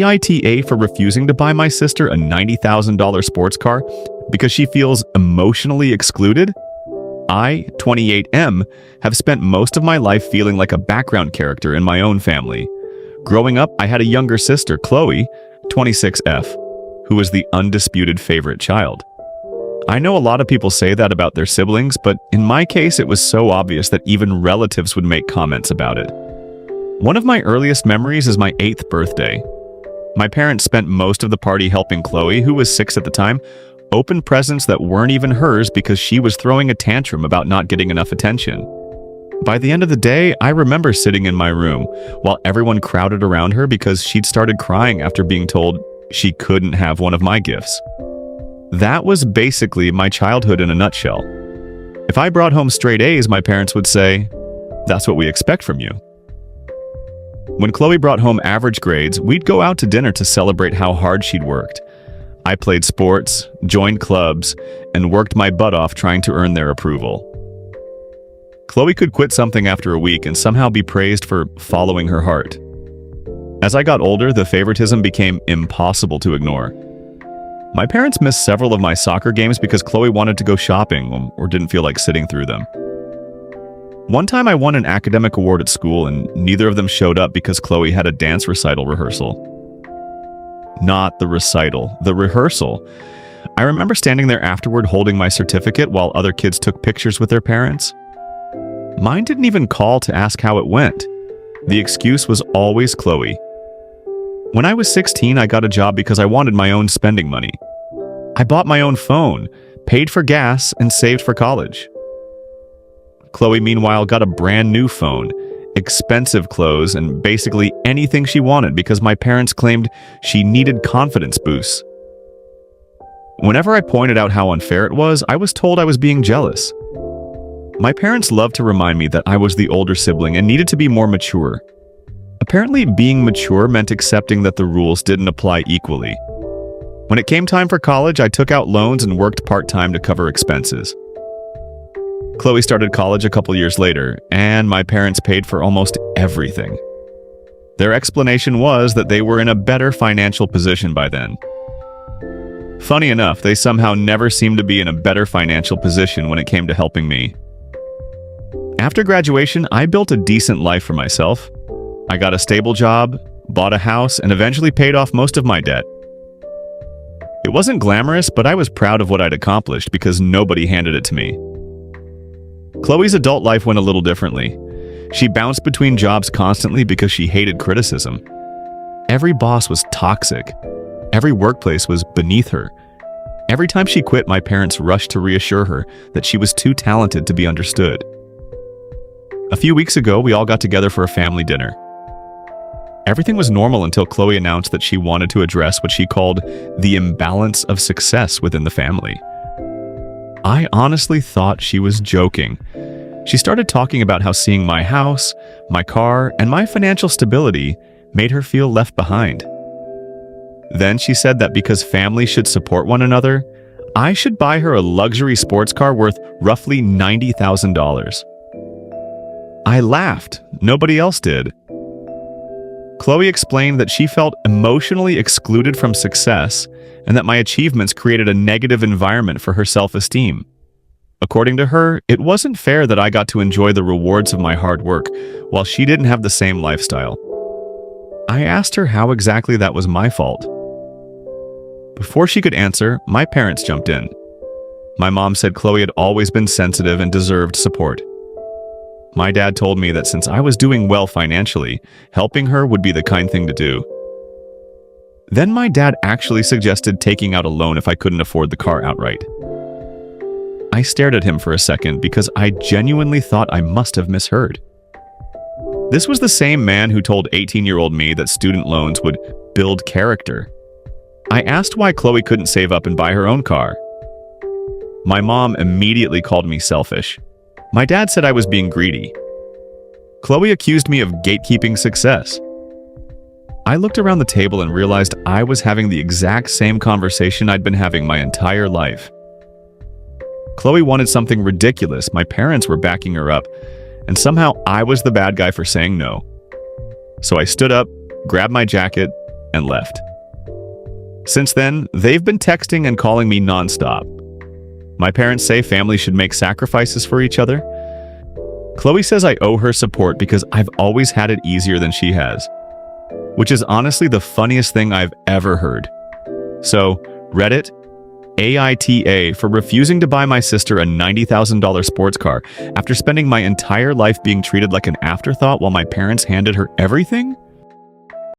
AITA for refusing to buy my sister a $90,000 sports car because she feels emotionally excluded? I, 28M, have spent most of my life feeling like a background character in my own family. Growing up, I had a younger sister, Chloe, 26F, who was the undisputed favorite child. I know a lot of people say that about their siblings, but in my case, it was so obvious that even relatives would make comments about it. One of my earliest memories is my 8th birthday. My parents spent most of the party helping Chloe, who was 6 at the time, open presents that weren't even hers because she was throwing a tantrum about not getting enough attention. By the end of the day, I remember sitting in my room while everyone crowded around her because she'd started crying after being told she couldn't have one of my gifts. That was basically my childhood in a nutshell. If I brought home straight A's, my parents would say, "That's what we expect from you." When Chloe brought home average grades, we'd go out to dinner to celebrate how hard she'd worked. I played sports, joined clubs, and worked my butt off trying to earn their approval. Chloe could quit something after a week and somehow be praised for following her heart. As I got older, the favoritism became impossible to ignore. My parents missed several of my soccer games because Chloe wanted to go shopping or didn't feel like sitting through them. One time I won an academic award at school and neither of them showed up because Chloe had a dance recital rehearsal. Not the recital, the rehearsal. I remember standing there afterward holding my certificate while other kids took pictures with their parents. Mine didn't even call to ask how it went. The excuse was always Chloe. When I was 16, I got a job because I wanted my own spending money. I bought my own phone, paid for gas, and saved for college. Chloe, meanwhile, got a brand new phone, expensive clothes, and basically anything she wanted because my parents claimed she needed confidence boosts. Whenever I pointed out how unfair it was, I was told I was being jealous. My parents loved to remind me that I was the older sibling and needed to be more mature. Apparently, being mature meant accepting that the rules didn't apply equally. When it came time for college, I took out loans and worked part-time to cover expenses. Chloe started college a couple years later, and my parents paid for almost everything. Their explanation was that they were in a better financial position by then. Funny enough, they somehow never seemed to be in a better financial position when it came to helping me. After graduation, I built a decent life for myself. I got a stable job, bought a house, and eventually paid off most of my debt. It wasn't glamorous, but I was proud of what I'd accomplished because nobody handed it to me. Chloe's adult life went a little differently. She bounced between jobs constantly because she hated criticism. Every boss was toxic. Every workplace was beneath her. Every time she quit, my parents rushed to reassure her that she was too talented to be understood. A few weeks ago, we all got together for a family dinner. Everything was normal until Chloe announced that she wanted to address what she called the imbalance of success within the family. I honestly thought she was joking. She started talking about how seeing my house, my car, and my financial stability made her feel left behind. Then she said that because families should support one another, I should buy her a luxury sports car worth roughly $90,000. I laughed. Nobody else did. Chloe explained that she felt emotionally excluded from success and that my achievements created a negative environment for her self-esteem. According to her, it wasn't fair that I got to enjoy the rewards of my hard work while she didn't have the same lifestyle. I asked her how exactly that was my fault. Before she could answer, my parents jumped in. My mom said Chloe had always been sensitive and deserved support. My dad told me that since I was doing well financially, helping her would be the kind thing to do. Then my dad actually suggested taking out a loan if I couldn't afford the car outright. I stared at him for a second because I genuinely thought I must have misheard. This was the same man who told 18-year-old me that student loans would build character. I asked why Chloe couldn't save up and buy her own car. My mom immediately called me selfish. My dad said I was being greedy. Chloe accused me of gatekeeping success. I looked around the table and realized I was having the exact same conversation I'd been having my entire life. Chloe wanted something ridiculous, my parents were backing her up, and somehow I was the bad guy for saying no. So I stood up, grabbed my jacket, and left. Since then, they've been texting and calling me nonstop. My parents say family should make sacrifices for each other. Chloe says I owe her support because I've always had it easier than she has, which is honestly the funniest thing I've ever heard. So, Reddit, AITA for refusing to buy my sister a $90,000 sports car after spending my entire life being treated like an afterthought while my parents handed her everything?